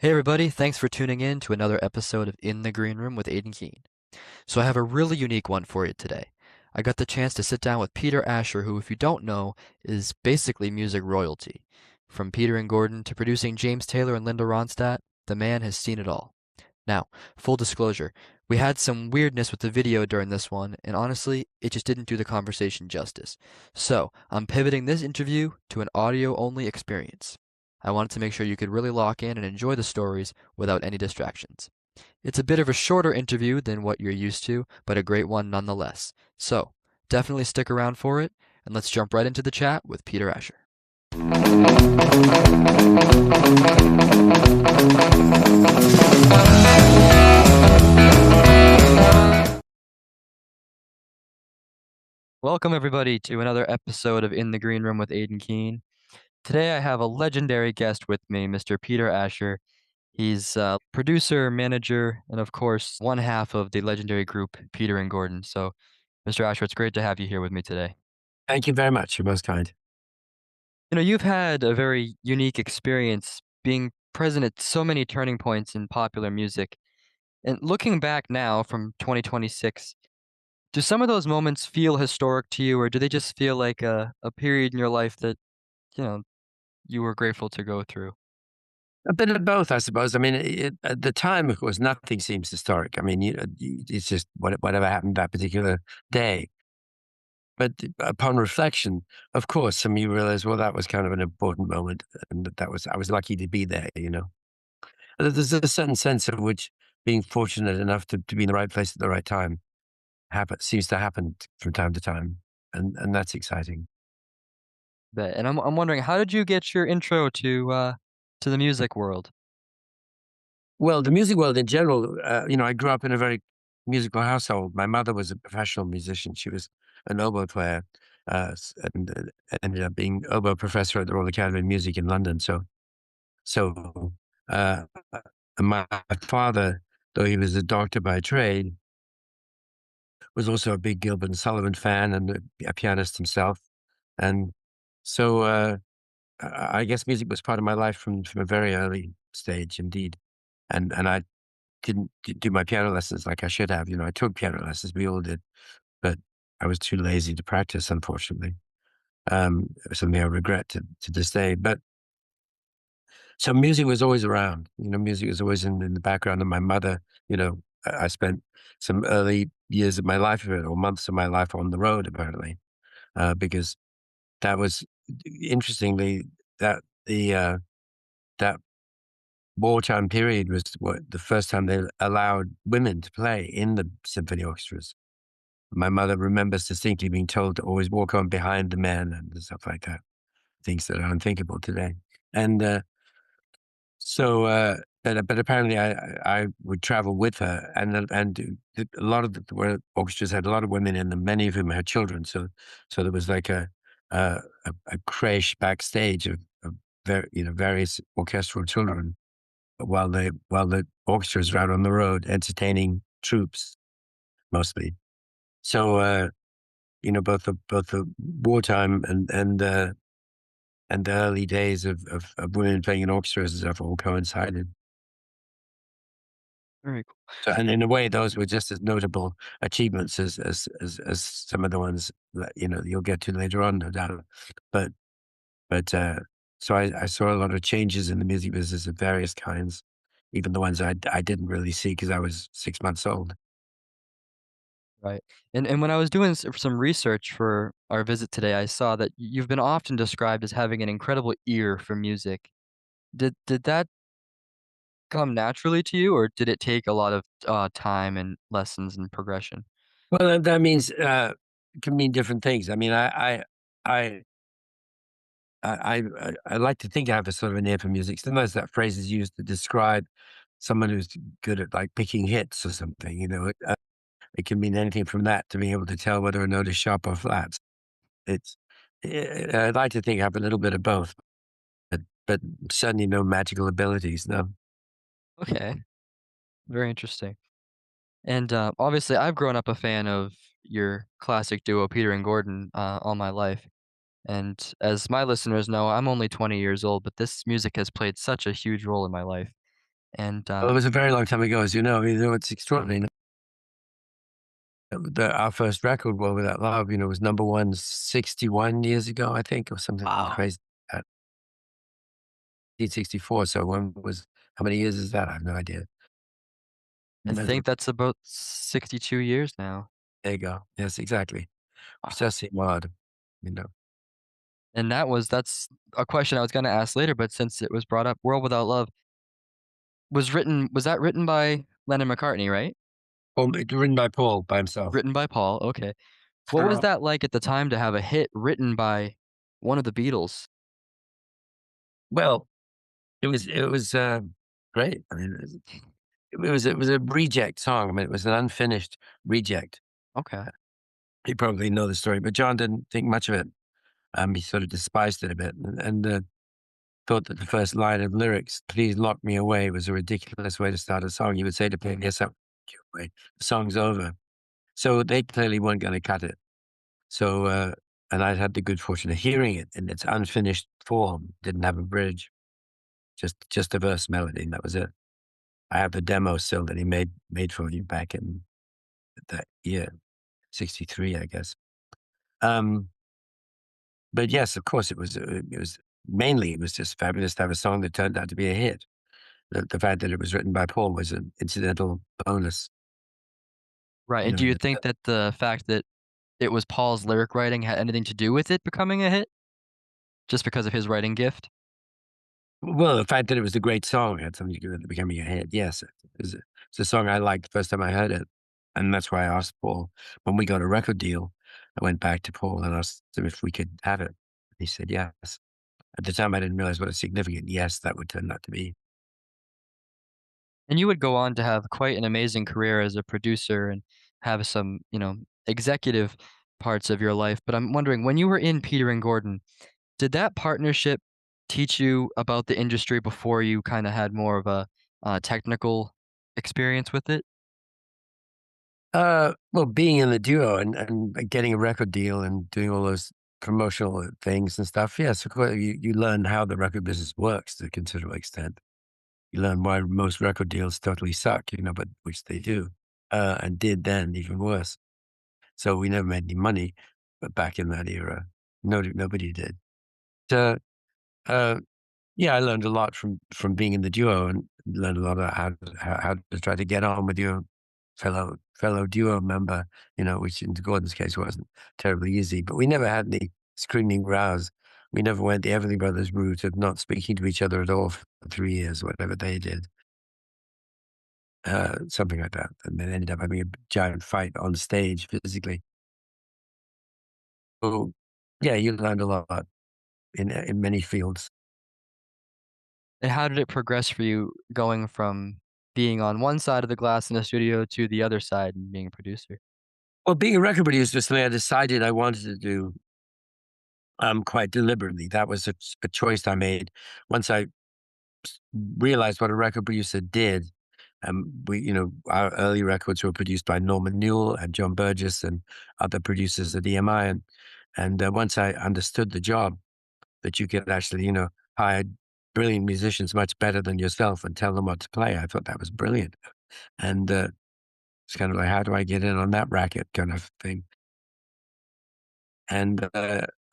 Hey everybody, thanks for tuning in to another episode of In the Green Room with Aidan. So I have a really unique one for you today. I got the chance to sit down with Peter Asher, who, if you don't know, is basically music royalty. From Peter and Gordon to producing James Taylor and Linda Ronstadt, the man has seen it all. Now, full disclosure, we had some weirdness with the video during this one, and honestly, it just didn't do the conversation justice. So, I'm pivoting this interview to an audio-only experience. I wanted to make sure you could really lock in and enjoy the stories without any distractions. It's a bit of a shorter interview than what you're used to, but a great one nonetheless. So, definitely stick around for it, and let's jump right into the chat with Peter Asher. Welcome, everybody, to another episode of In the Green Room with Aidan Keene. Today, I have a legendary guest with me, Mr. Peter Asher. He's a producer, manager, and of course, one half of the legendary group Peter and Gordon. So, Mr. Asher, it's great to have you here with me today. Thank you very much. You're most kind. You've had a very unique experience being present at so many turning points in popular music. And looking back now from 2026, do some of those moments feel historic to you, or do they just feel like a period in your life that, you know, you were grateful to go through? A bit of both, I suppose. I mean, at the time, of course, nothing seems historic. I mean, it's just whatever happened that particular day. But upon reflection, of course, you realize, well, that was kind of an important moment, and I was lucky to be there. There's a certain sense of which being fortunate enough to be in the right place at the right time seems to happen from time to time, and that's exciting. And I'm wondering, how did you get your intro to the music world? Well, the music world in general, I grew up in a very musical household. My mother was a professional musician. She was an oboe player, and ended up being oboe professor at the Royal Academy of Music in London. So uh, my father, though he was a doctor by trade, was also a big Gilbert and Sullivan fan and a pianist himself. And so I guess music was part of my life from a very early stage, indeed. And I didn't do my piano lessons like I should have. I took piano lessons, we all did, but I was too lazy to practice, unfortunately. It was something I regret to this day. But so music was always around. Music was always in the background. And my mother, I spent some early years of my life or months of my life on the road, apparently, because that was interestingly that the that wartime period was the first time they allowed women to play in the symphony orchestras. My mother remembers distinctly being told to always walk on behind the men and stuff like that, things that are unthinkable today. And but apparently I would travel with her, a lot of the orchestras had a lot of women in them, many of whom had children. So there was like a creche backstage of various orchestral children while the orchestras were out on the road entertaining troops mostly. So both the wartime and the early days of women playing in orchestras and stuff all coincided. Very cool. So, and in a way, those were just as notable achievements as some of the ones that you'll get to later on, no doubt. But but so I saw a lot of changes in the music business of various kinds, even the ones I didn't really see because I was 6 months old. Right. And when I was doing some research for our visit today, I saw that you've been often described as having an incredible ear for music. Did that come naturally to you, or did it take a lot of time and lessons and progression? Well, that means it can mean different things. I mean, I I like to think I have a sort of an ear for music. Sometimes that phrase is used to describe someone who's good at like picking hits or something. It can mean anything from that to being able to tell whether a note is sharp or flat. It's I'd like to think I have a little bit of both, but certainly no magical abilities. No. Okay, very interesting. And obviously, I've grown up a fan of your classic duo, Peter and Gordon, all my life. And as my listeners know, I'm only 20 years old, but this music has played such a huge role in my life. And Well, it was a very long time ago, as you know. I mean, it's extraordinary. Our first record, "Well Without Love," was number one 61 years ago, I think, or something wow, crazy like that. 1964, so how many years is that? I have no idea. I think Mental. that's about 62 years now. There you go. Yes, exactly. Which Wow. does seem odd, you know. And that's a question I was gonna ask later, but since it was brought up, "World Without Love" was that written by Lennon McCartney, right? Well, written by Paul, by himself. Written by Paul, okay. What was that like at the time to have a hit written by one of the Beatles? Well, it was great. I mean, it was a reject song. I mean, it was an unfinished reject. Okay. You probably know the story, but John didn't think much of it. He sort of despised it a bit, and thought that the first line of lyrics, "Please lock me away," was a ridiculous way to start a song. You would say to people, "Yes, I'll lock you away." The song's over. So they clearly weren't going to cut it. So, and I'd had the good fortune of hearing it in its unfinished form. Didn't have a bridge, just a verse melody, and that was it. I have the demo still that he made for me back in that year, 63, I guess. Um, but yes, of course, it was just fabulous to have a song that turned out to be a hit. The fact that it was written by Paul was an incidental bonus, Right, you and know. do you think that the fact that it was Paul's lyric writing had anything to do with it becoming a hit? Just because of his writing gift? Well, the fact that it was a great song had something to do with it becoming a hit. Yes, it's a song I liked the first time I heard it, and that's why I asked Paul when we got a record deal. I went back to Paul and asked him if we could have it. He said yes. At the time, I didn't realize what a significant yes that would turn out to be. And you would go on to have quite an amazing career as a producer and have some, executive parts of your life, but I'm wondering, when you were in Peter and Gordon, did that partnership teach you about the industry before you kinda had more of a, technical experience with it? Well, being in the duo and getting a record deal and doing all those promotional things and stuff, yes, of course, you learn how the record business works to a considerable extent. You learn why most record deals totally suck, but which they do, and did then even worse. So we never made any money, but back in that era, nobody did. So, uh, yeah, I learned a lot from being in the duo and learned a lot about how to try to get on with your fellow duo member, which in Gordon's case wasn't terribly easy. But we never had any screaming rows. We never went the Everly Brothers route of not speaking to each other at all for 3 years, whatever they did, something like that. And then ended up having a giant fight on stage physically. So, yeah, you learned a lot in many fields. And how did it progress for you going from being on one side of the glass in the studio to the other side and being a producer? Well, being a record producer was something I decided I wanted to do, quite deliberately. That was a choice I made once I realized what a record producer did. Our early records were produced by Norman Newell and John Burgess and other producers at EMI. And once I understood the job, that you could actually, hire brilliant musicians much better than yourself and tell them what to play, I thought that was brilliant. And it's kind of like, how do I get in on that racket kind of thing? And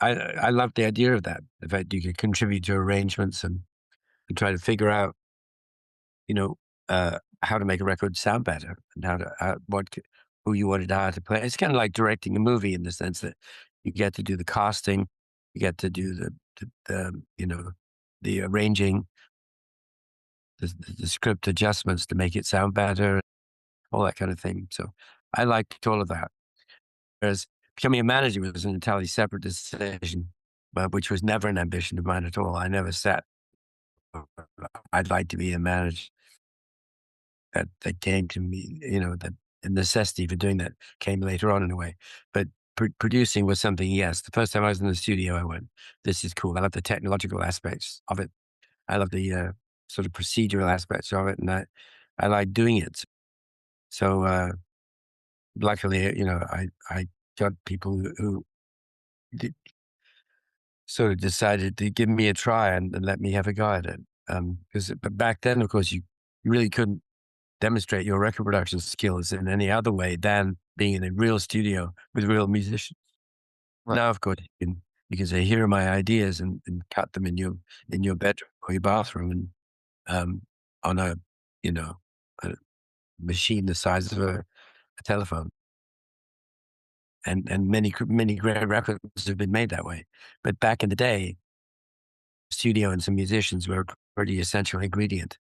I love the idea of that. The fact you could contribute to arrangements and try to figure out, you know, how to make a record sound better and who you wanted to hire to play. It's kind of like directing a movie in the sense that you get to do the casting, you get to do the arranging, the script adjustments to make it sound better, all that kind of thing. So I liked all of that. Whereas becoming a manager was an entirely separate decision, but which was never an ambition of mine at all. I never said I'd like to be a manager. That came to me, that the necessity for doing that came later on in a way. But producing was something, yes. The first time I was in the studio, I went, this is cool. I love the technological aspects of it. I love the sort of procedural aspects of it. And I like doing it. So luckily, I got people who d- sort of decided to give me a try and let me have a go at it. Because but back then, of course, you really couldn't demonstrate your record production skills in any other way than being in a real studio with real musicians. Right. Now, of course, you can say, "Here are my ideas," and cut them in your bedroom or your bathroom, and on a you know a machine the size of a telephone. And many great records have been made that way. But back in the day, studio and some musicians were a pretty essential ingredient,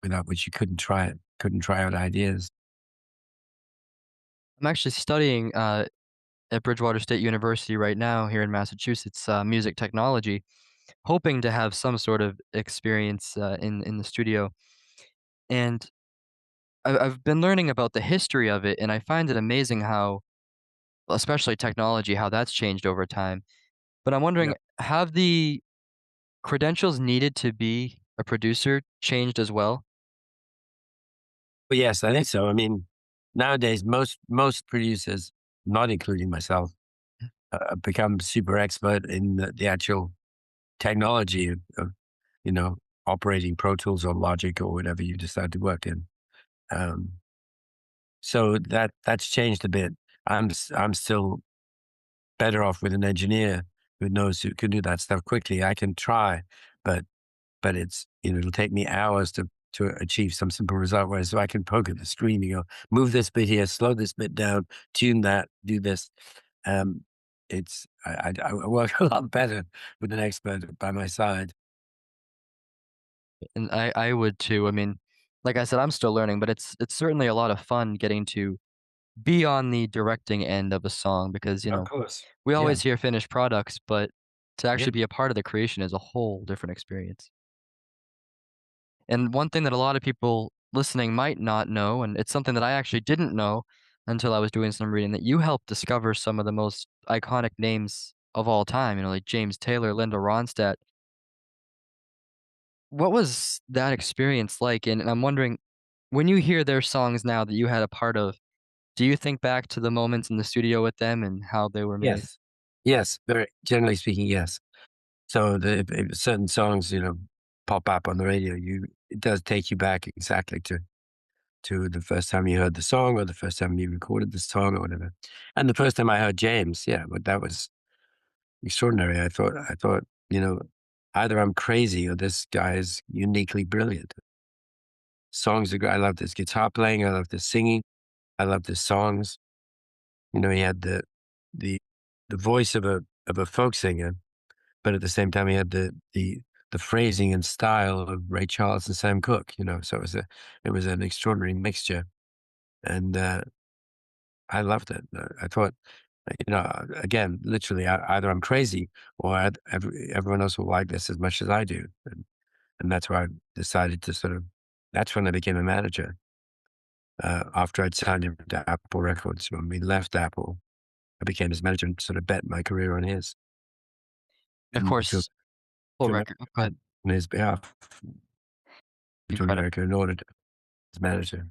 without which you couldn't try out ideas. I'm actually studying at Bridgewater State University right now here in Massachusetts, music technology, hoping to have some sort of experience in the studio. And I've been learning about the history of it, and I find it amazing how, especially technology, how that's changed over time. But I'm Yeah. wondering, have the credentials needed to be a producer changed as well? But yes, I think so. I mean, nowadays, most producers, not including myself, become super expert in the actual technology of, you know, operating Pro Tools or Logic or whatever you decide to work in. Um, so that's changed a bit. I'm still better off with an engineer who can do that stuff quickly. I can try, but it's it'll take me hours to achieve some simple result. Whereas so I can poke at the screen and go, move this bit here, slow this bit down, tune that, do this. Um, I work a lot better with an expert by my side. And I would too. I mean, like I said, I'm still learning, but it's certainly a lot of fun getting to be on the directing end of a song because, Of course. we Yeah. always hear finished products, but to Yeah. actually be a part of the creation is a whole different experience. And one thing that a lot of people listening might not know, and it's something that I actually didn't know until I was doing some reading, that you helped discover some of the most iconic names of all time, like James Taylor, Linda Ronstadt. What was that experience like? And I'm wondering, when you hear their songs now that you had a part of, do you think back to the moments in the studio with them and how they were made? Yes. Yes. Very generally speaking, yes. So if certain songs, pop up on the radio, it does take you back exactly to the first time you heard the song or the first time you recorded the song or whatever. And the first time I heard James, yeah, but that was extraordinary. I thought, either I'm crazy or this guy is uniquely brilliant. Songs are great. I love this guitar playing. I love this singing. I love the songs. He had the the voice of a folk singer, but at the same time he had the phrasing and style of Ray Charles and Sam Cooke. So it was an extraordinary mixture, and I loved it. I thought, again, literally, either I'm crazy or everyone else will like this as much as I do, and that's why I decided to sort of. That's when I became a manager. After I'd signed him to Apple Records, when we left Apple, I became his manager and sort of bet my career on his, Of and moved course, full to record. Go ahead. America on his behalf, to Incredible. America in order to as manager.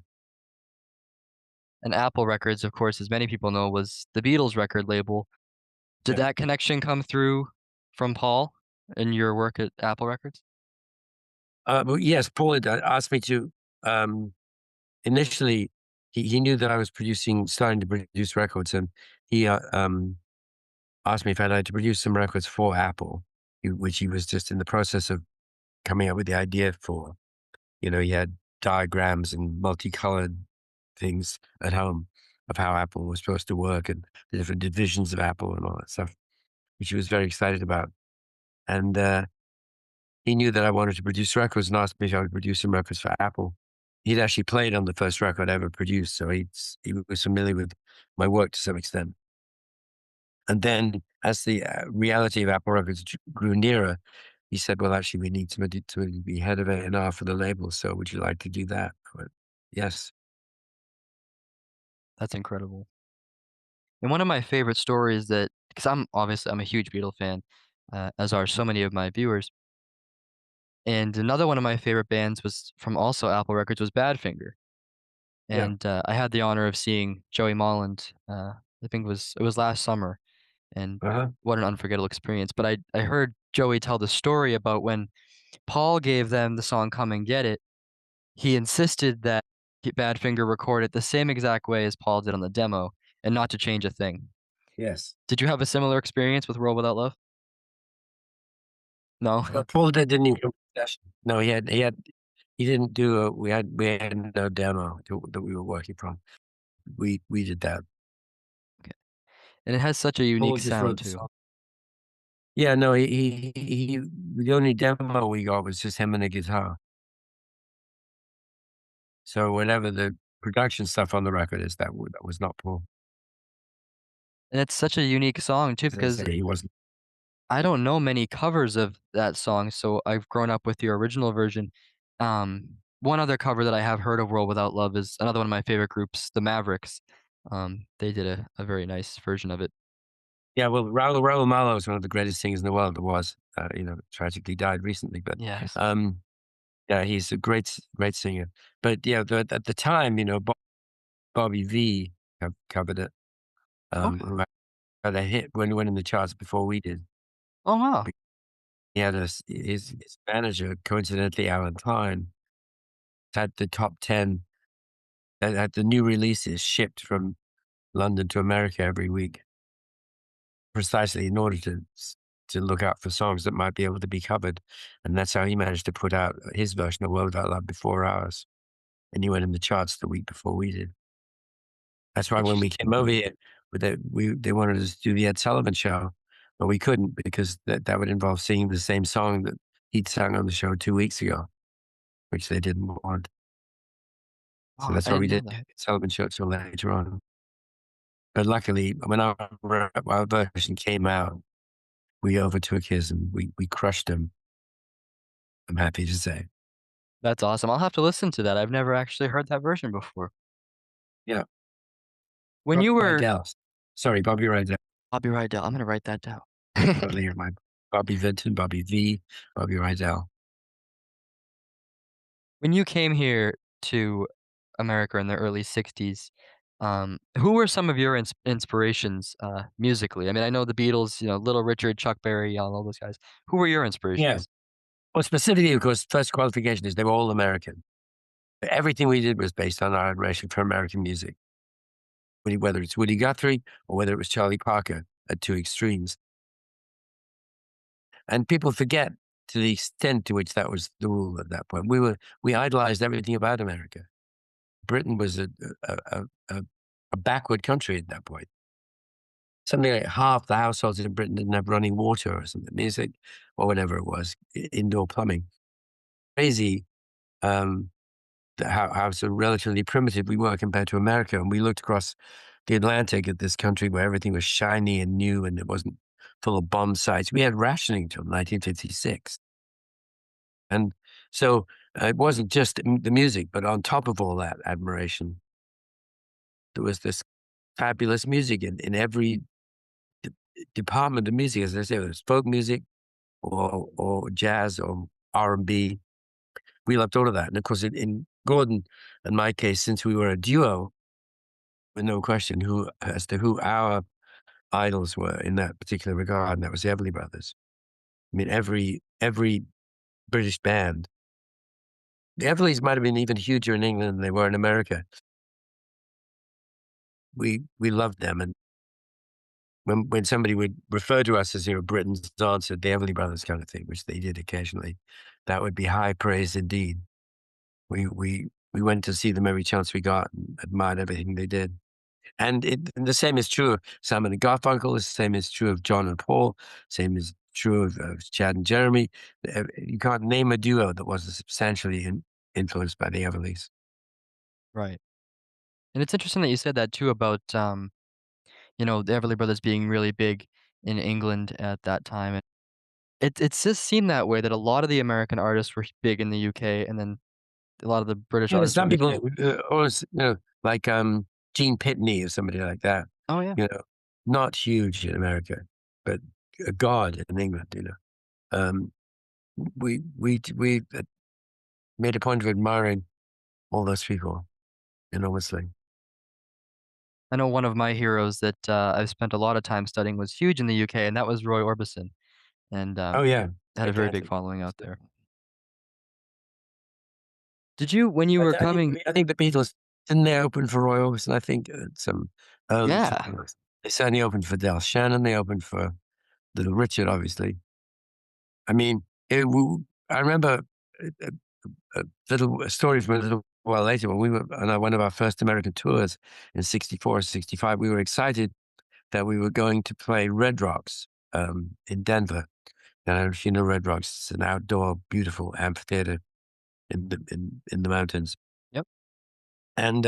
And Apple Records, of course, as many people know, was the Beatles record label. Did Yeah. that connection come through from Paul in your work at Apple Records? But yes, Paul had asked me to. Um, Initially, he knew that I was starting to produce records, and he asked me if I'd like to produce some records for Apple, which he was just in the process of coming up with the idea for. He had diagrams and multicolored things at home of how Apple was supposed to work and the different divisions of Apple and all that stuff, which he was very excited about. And he knew that I wanted to produce records and asked me if I would produce some records for Apple. He'd actually played on the first record I ever produced, so he was familiar with my work to some extent. And then, as the reality of Apple Records grew nearer, he said, "Well, actually, we need somebody to be head of A&R for the label. So, would you like to do that?" I went, "Yes." That's incredible. And one of my favorite stories that, because I'm a huge Beatle fan, as are so many of my viewers. And another one of my favorite bands was from also Apple Records was Badfinger. Yeah. And I had the honor of seeing Joey Molland. I think it was last summer, and Uh huh. what an unforgettable experience. But I heard Joey tell the story about when Paul gave them the song "Come and Get It." he insisted that Badfinger record it the same exact way as Paul did on the demo and not to change a thing. Yes. Did you have a similar experience with World Without Love? No? But Paul didn't even come to session. No, he didn't do a we had no demo that we were working from. We did that. Okay. And it has such a Paul unique just sound wrote the too. song. Yeah, no, the only demo we got was just him and a guitar. So whatever the production stuff on the record is, that was not Paul. And it's such a unique song too As I because say, he wasn't. I don't know many covers of that song, so I've grown up with the original version. One other cover that I have heard of World Without Love is another one of my favorite groups, the Mavericks. They did a very nice version of it. Yeah, well, Raul Malo is one of the greatest singers in the world. There was, tragically died recently, but, Yes. um, yeah, he's a great singer. But, yeah, at the time, Bobby V covered it, Okay. who had a hit when it went in the charts before we did. Oh, wow. He had his manager, coincidentally, Alan Klein, had the top 10 had the new releases shipped from London to America every week, precisely in order to look out for songs that might be able to be covered, and that's how he managed to put out his version of "World Without Love" before ours, and he went in the charts the week before we did. That's why when we Interesting. came over here, they wanted us to do the Ed Sullivan Show, but we couldn't because that would involve singing the same song that he'd sung on the show 2 weeks ago, which they didn't want. So Oh, that's I why didn't we know didn't do that. the Ed Sullivan Show till later on. But luckily, when our version came out, we overtook his and we crushed him, I'm happy to say. That's awesome. I'll have to listen to that. I've never actually heard that version before. Yeah, When Bobby you were Rydell. Sorry, Bobby Rydell. I'll be right down. I'm gonna write that down. Earlier, my Bobby Vinton, Bobby V, Bobby Rydell. When you came here to America in the early '60s, who were some of your inspirations, musically? I mean, I know the Beatles, Little Richard, Chuck Berry, all those guys. Who were your Yeah. inspirations? Well, specifically, of course, first qualification is they were all American. Everything we did was based on our admiration for American music, whether it's Woody Guthrie or whether it was Charlie Parker at two extremes. And people forget to the extent to which that was the rule at that point. We idolized everything about America. Britain was a, a, a, a backward country at that point. Something like half the households in Britain didn't have running water or something, music or whatever it was, indoor plumbing. Crazy um, how so relatively primitive we were compared to America. And we looked across the Atlantic at this country where everything was shiny and new and it wasn't full of bomb sites. We had rationing till 1956. And so it wasn't just the music, but on top of all that admiration, there was this fabulous music in every de- department of music. As I say, whether it's folk music or jazz or R&B. We loved all of that. And of course, in Gordon and my case, since we were a duo, with no question as to who our idols were in that particular regard, and that was the Everly Brothers. I mean, every British band, the Everlys might have been even huger in England than they were in America. We loved them, and when somebody would refer to us as Britain's answer, the Everly Brothers kind of thing, which they did occasionally, that would be high praise indeed. We went to see them every chance we got and admired everything they did. And the same is true of Simon and Garfunkel. The same is true of John and Paul. Same is true of Chad and Jeremy. You can't name a duo that wasn't substantially influenced by the Everlys. Right. And it's interesting that you said that too about, the Everly Brothers being really big in England at that time. And it just seemed that way that a lot of the American artists were big in the UK, and then a lot of the British Yeah, there's artists were some big people here. always, like Gene Pitney or somebody like that. Oh, yeah. You know, not huge in America, but a god in England. Um, we made a point of admiring all those people enormously. I know one of my heroes that, I've spent a lot of time studying was huge in the UK, and that was Roy Orbison, and, Oh yeah, had a very big fantastic. following out there. Did you when you were coming? I think the Beatles, didn't they open for Roy Orbison? I think some early Yeah. tours. They certainly opened for Del Shannon. They opened for Little Richard, obviously. I mean, I remember a, a story from a little while later when we were on one of our first American tours in 64, 65. We were excited that we were going to play Red Rocks in Denver. And I don't know if you know Red Rocks. It's an outdoor, beautiful amphitheater in the mountains. Yep. And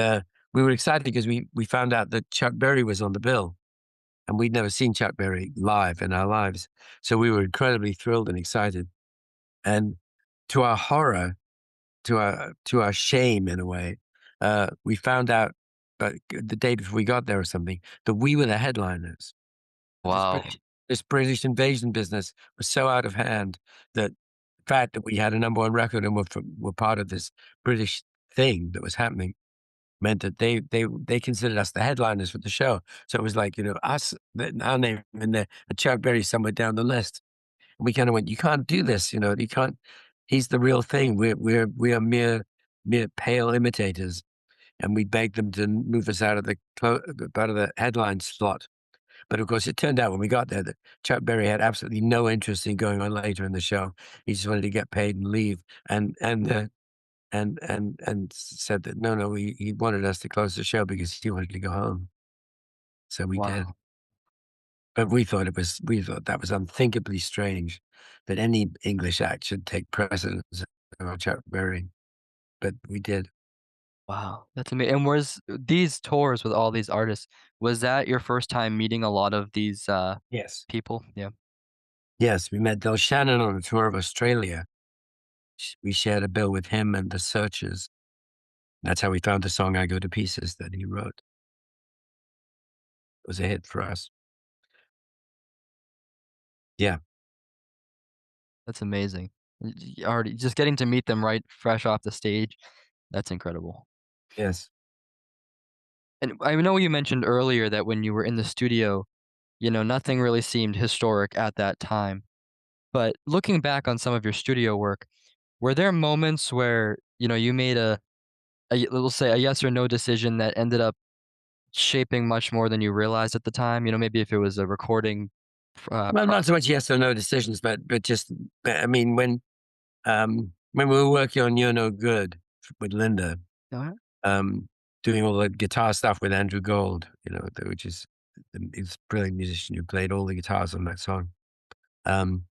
we were excited because we found out that Chuck Berry was on the bill, and we'd never seen Chuck Berry live in our lives. So we were incredibly thrilled and excited. And to our horror, to our shame in a way, we found out the day before we got there or something that we were the headliners. This Wow. British this British invasion business was so out of hand that the fact that we had a number one record and were part of this British thing that was happening meant that they considered us the headliners for the show. So it was like, us, our name and there, and Chuck Berry somewhere down the list. And we kind of went, you can't do this, you can't. He's the real thing. We are mere pale imitators, and we begged them to move us out of the headline slot. But of course, it turned out when we got there that Chuck Berry had absolutely no interest in going on later in the show. He just wanted to get paid and leave, and said that no, no, he wanted us to close the show because he wanted to go home. So we did. Wow. But we thought that was unthinkably strange that any English act should take precedence over Chuck Berry, but we did. Wow. That's amazing. And was these tours with all these artists, was that your first time meeting a lot of these, Yes. people? Yeah. Yes, we met Del Shannon on a tour of Australia. We shared a bill with him and the Searchers. That's how we found the song "I Go to Pieces" that he wrote. It was a hit for us. Yeah. That's amazing. Already just getting to meet them right fresh off the stage, that's incredible. Yes. And I know you mentioned earlier that when you were in the studio, nothing really seemed historic at that time. But looking back on some of your studio work, were there moments where, you made we'll say a yes or no decision that ended up shaping much more than you realized at the time? Maybe if it was a recording, Well, not so much yes or no decisions, but just, I mean, when we were working on "You're No Good" with Linda, uh um, doing all the guitar stuff with Andrew Gold, which is he's a brilliant musician who played all the guitars on that song. Um,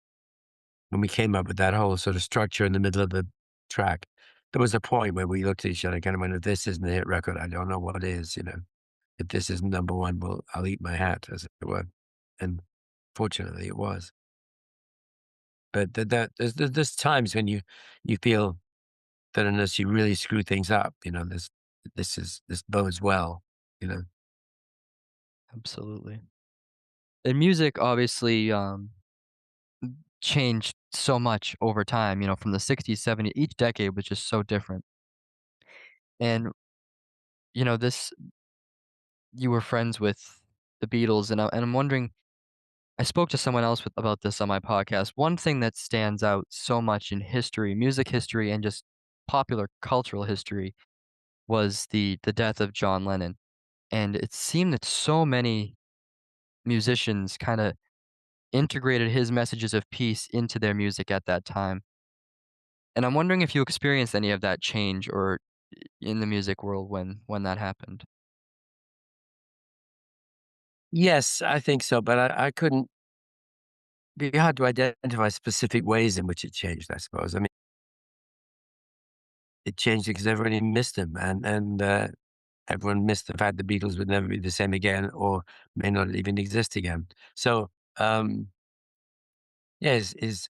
when we came up with that whole sort of structure in the middle of the track, there was a point where we looked at each other and kind of went, if this isn't a hit record, I don't know what is. If this isn't number one, well, I'll eat my hat, as it were. And fortunately, it was. But there's times when you feel that unless you really screw things up, this bodes well, you know. Absolutely. And music obviously, changed so much over time, from the 60s, 70s, each decade was just so different. And, this you were friends with the Beatles, and I'm wondering, I spoke to someone else about this on my podcast. One thing that stands out so much in history, music history, and just popular cultural history was the death of John Lennon. And it seemed that so many musicians kind of integrated his messages of peace into their music at that time. And I'm wondering if you experienced any of that change or in the music world when that happened. Yes, I think so, but I couldn't be hard to identify specific ways in which it changed, I suppose. I mean, it changed because everybody missed him, and everyone missed the fact the Beatles would never be the same again or may not even exist again. So, yeah, is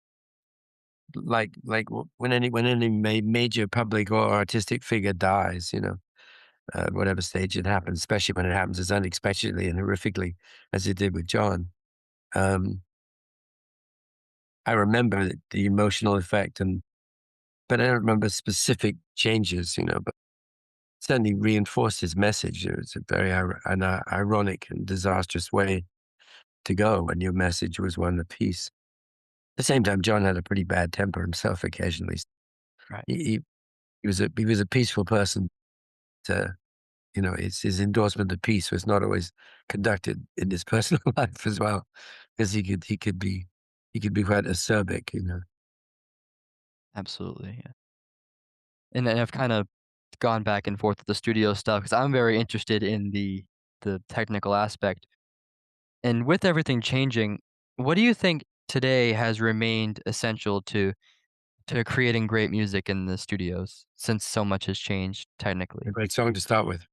when any major public or artistic figure dies, whatever stage it happens, especially when it happens as unexpectedly and horrifically as it did with John. Um, I remember the emotional effect, but I don't remember specific changes, but certainly reinforced his message. It's a very ironic and disastrous way to go when your message was one of peace. At the same time, John had a pretty bad temper himself occasionally. Right. he was a peaceful person. To, his endorsement of peace was not always conducted in his personal life as well, because he could be quite acerbic. Absolutely, yeah. And I've kind of gone back and forth with the studio stuff because I'm very interested in the technical aspect. And with everything changing, what do you think today has remained essential to creating great music in the studios since so much has changed A technically? great song to start with.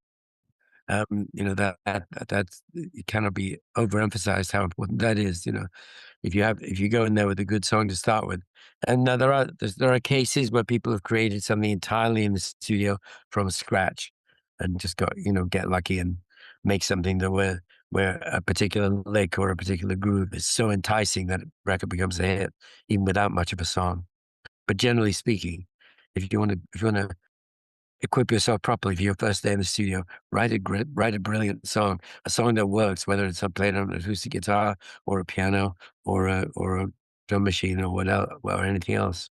That's it cannot be overemphasized how important that is. If you go in there with a good song to start with, and now there are cases where people have created something entirely in the studio from scratch, and just get lucky and make something where a particular lick or a particular groove is so enticing that a record becomes a hit, even without much of a song. But generally speaking, if you want to equip yourself properly for your first day in the studio. Write a brilliant song, a song that works, whether it's played on an acoustic guitar or a piano or a drum machine or or anything else.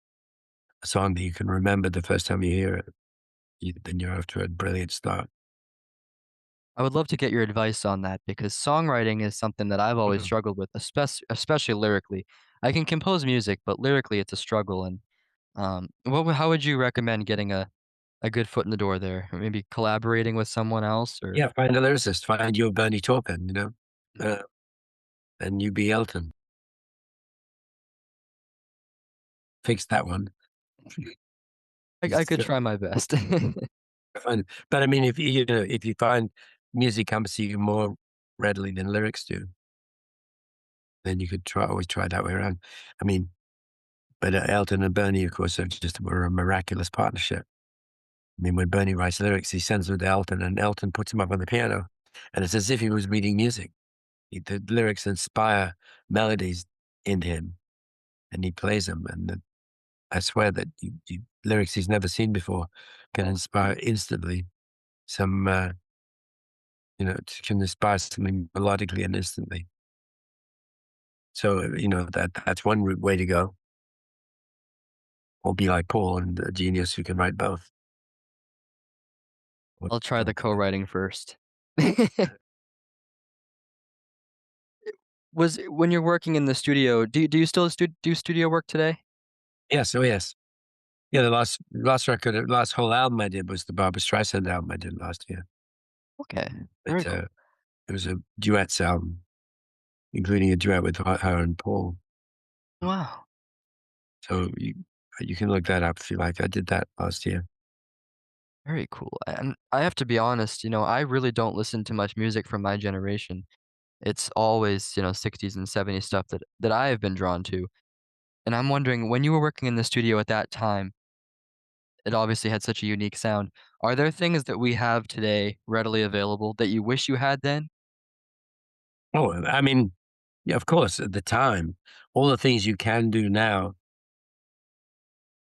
A song that you can remember the first time you hear it. Then you're off to a brilliant start. I would love to get your advice on that because songwriting is something that I've always Mhm. struggled with, especially lyrically. I can compose music, but lyrically it's a struggle. And how would you recommend getting a good foot in the door there? Or maybe collaborating with someone else, or Yeah, find a lyricist. Find your Bernie Taupin, uh, and you be Elton. Fix that one. I Just, could try my best. but I mean, if you find music comes to you more readily than lyrics do, then you could always try that way around. I mean, but Elton and Bernie, of course, were a miraculous partnership. I mean, when Bernie writes lyrics, he sends them to Elton, and Elton puts them up on the piano, and it's as if he was reading music. The lyrics inspire melodies in him, and he plays them. And I swear that lyrics he's never seen before can inspire instantly some, can inspire something melodically and instantly. So, that's one way to go. Or be like Paul and a genius who can write both. Or I'll try the something like co-writing first. Was when you're working in the studio, do you still do studio work today? yes, oh, yes. Yeah, the last whole album I did was the Barbra Streisand album I did last year. Okay, very It, cool. it was a duets album, including a duet with her and Paul. Wow, So you can look that up if you like. I did that last year. very cool. And I have to be honest, I really don't listen to much music from my generation. It's always, 60s and 70s stuff that I have been drawn to. And I'm wondering, when you were working in the studio at that time, it obviously had such a unique sound. Are there things that we have today readily available that you wish you had then? Oh, I mean, yeah, of course, at the time, all the things you can do now,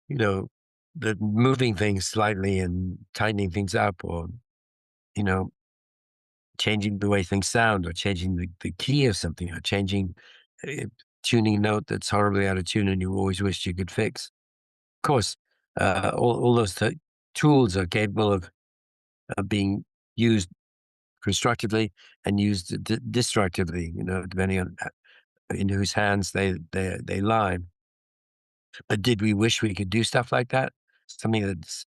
you know, the moving things slightly and tightening things up or, you know, changing the way things sound or changing the key of something or changing uh, tuning a note that's horribly out of tune and you always wished you could fix. Of course, all those tools are capable of being used constructively and used destructively, depending on in whose hands they lie. But did we wish we could do stuff like that? Something that's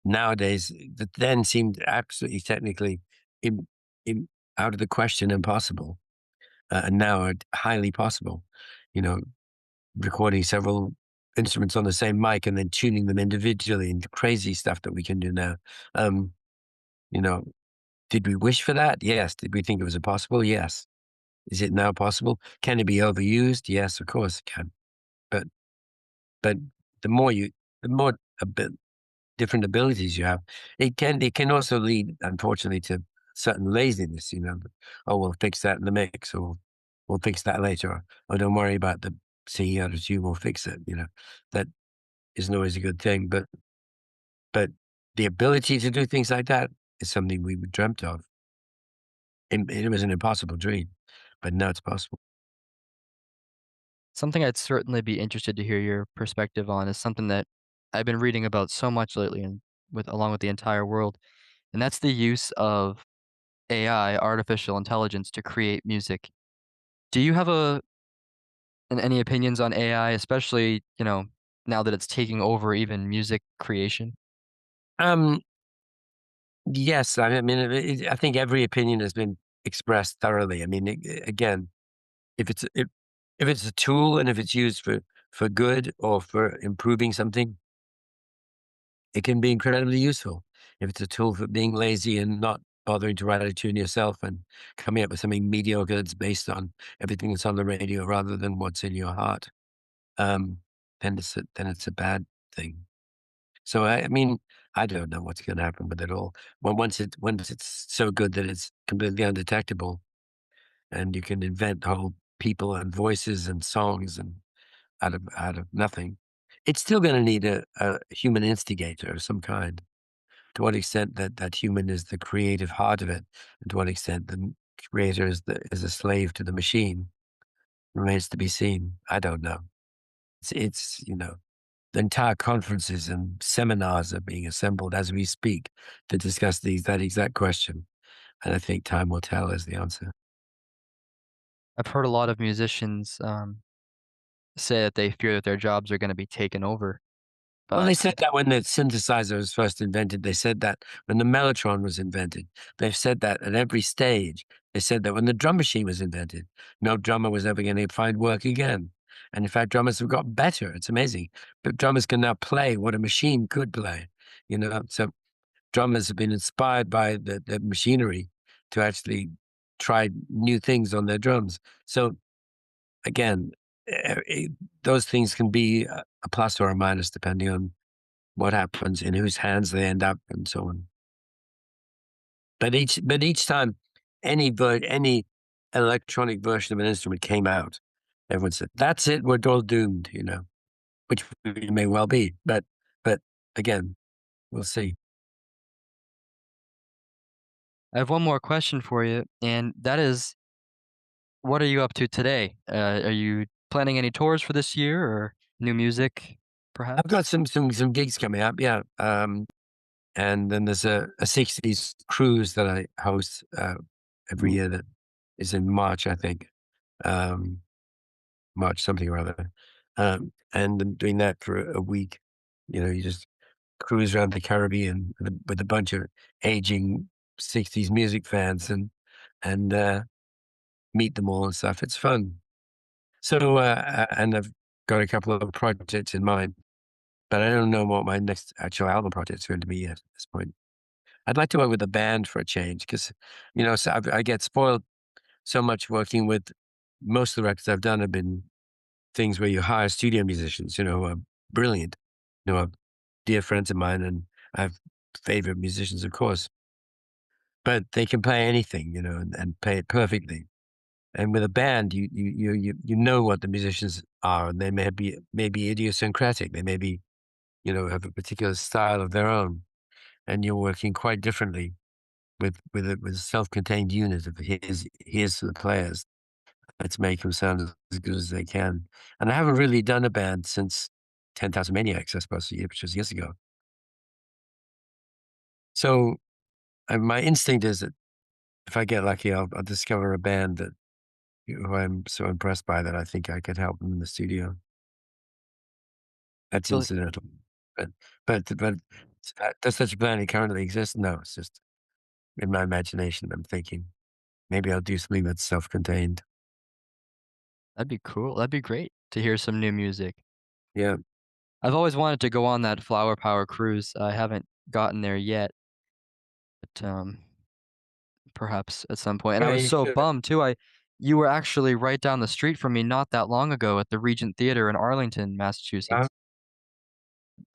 nowadays that then seemed absolutely technically im, im, out of the question, impossible, and now are highly possible. You know, recording several instruments on the same mic and then tuning them individually and the crazy stuff that we can do now. Um, you know, did we wish for that? Yes. Did we think it was impossible? Yes. Is it now possible? Can it be overused? Yes, of course it can. But but the more you, the more a bit different abilities you have, it can also lead, unfortunately, to certain laziness. Oh, we'll fix that in the mix, or we'll fix that later, or don't worry about the singing out of tune. We'll fix it. That isn't always a good thing, but the ability to do things like that is something we dreamt of. And it was an impossible dream, but now it's possible. Something I'd certainly be interested to hear your perspective on is something that I've been reading about so much lately, and with along with the entire world, and that's the use of AI, artificial intelligence, to create music. Do you have any opinions on AI, especially, now that it's taking over even music creation? Um, yes, I mean, I think every opinion has been expressed thoroughly. I mean, again, if it's if if it's a tool and if it's used for good or for improving something, it can be incredibly useful. If it's a tool for being lazy and not bothering to write a tune yourself and coming up with something mediocre that's based on everything that's on the radio rather than what's in your heart, um, then it's a bad thing. So I mean, I don't know what's going to happen with it all. Once it's so good that it's completely undetectable, and you can invent whole people and voices and songs and out of nothing, it's still going to need a human instigator of some kind. To what extent that human is the creative heart of it, and to what extent the creator is a slave to the machine, remains to be seen. I don't know. It's the entire conferences and seminars are being assembled as we speak to discuss that exact question, and I think time will tell is the answer. I've heard a lot of musicians, say that they fear that their jobs are gonna be taken over, Well, but they said that when the synthesizer was first invented. They said that when the mellotron was invented. They've said that at every stage. They said that when the drum machine was invented, no drummer was ever gonna find work again. And in fact, drummers have got better. It's amazing. But drummers can now play what a machine could play, you know? So drummers have been inspired by the machinery to actually try new things on their drums. So again, those things can be a plus or a minus depending on what happens, in whose hands they end up, and so on. But each time any electronic version of an instrument came out, everyone said, "That's it, we're all doomed," which we may well be. But again, we'll see. I have one more question for you, and that is, what are you up to today? Are you planning any tours for this year or new music, I've perhaps? got some gigs coming up, yeah. And then there's a 60s cruise that I host every Ooh, year that is in March, I think. Um, March something or other. And I'm doing that for a week. You just cruise around the Caribbean with a bunch of aging 60s music fans and meet them all and stuff. It's fun. So, and I've got a couple of projects in mind, but I don't know what my next actual album project is going to be yet at this point. I'd like to work with a band for a change because, so I get spoiled so much working with most of the records I've done have been things where you hire studio musicians, who are brilliant, are dear friends of mine, and I have favorite musicians, of course, but they can play anything, and play it perfectly. And with a band, you know what the musicians are, and they may be idiosyncratic. They may be, have a particular style of their own, and you're working quite differently with a self-contained unit of here's to the players. Let's make them sound as good as they can. And I haven't really done a band since 10,000 Maniacs, I suppose, which was years ago. So my instinct is that if I get lucky, I'll discover a band that who I'm so impressed by that I think I could help them in the studio. That's really, incidental. But but does such a plan currently exist? No, it's just in my imagination. I'm thinking maybe I'll do something that's self-contained. that'd be cool. That'd be great to hear some new music. Yeah. I've always wanted to go on that Flower Power cruise. I haven't gotten there yet, but perhaps at some point. And I Yeah, was you so should. bummed too. You were actually right down the street from me not that long ago at the Regent Theater in Arlington, Uh, Massachusetts.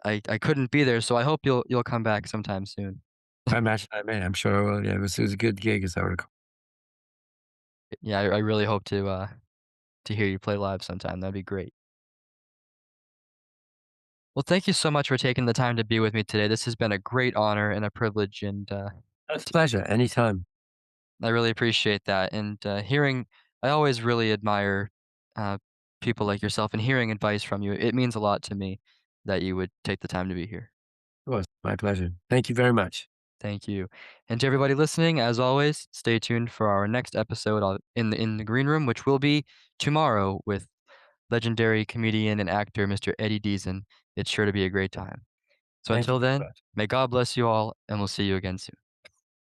I couldn't be there, so I hope you'll come back sometime soon. I imagine I may. I'm sure I will. Yeah, it was a good gig, as I recall. Yeah, I really hope to hear you play live sometime. That'd be great. Well, thank you so much for taking the time to be with me today. This has been a great honor and a privilege, and It's a pleasure. Anytime. I really appreciate that. And I always really admire uh, people like yourself, and hearing advice from you. It means a lot to me that you would take the time to be here. It was my pleasure. Thank you very much. Thank you. And to everybody listening, as always, stay tuned for our next episode in the green room, which will be tomorrow with legendary comedian and actor Mr. Eddie Deason. It's sure to be a great time. So Thank you until very then, much. may God bless you all, and we'll see you again soon.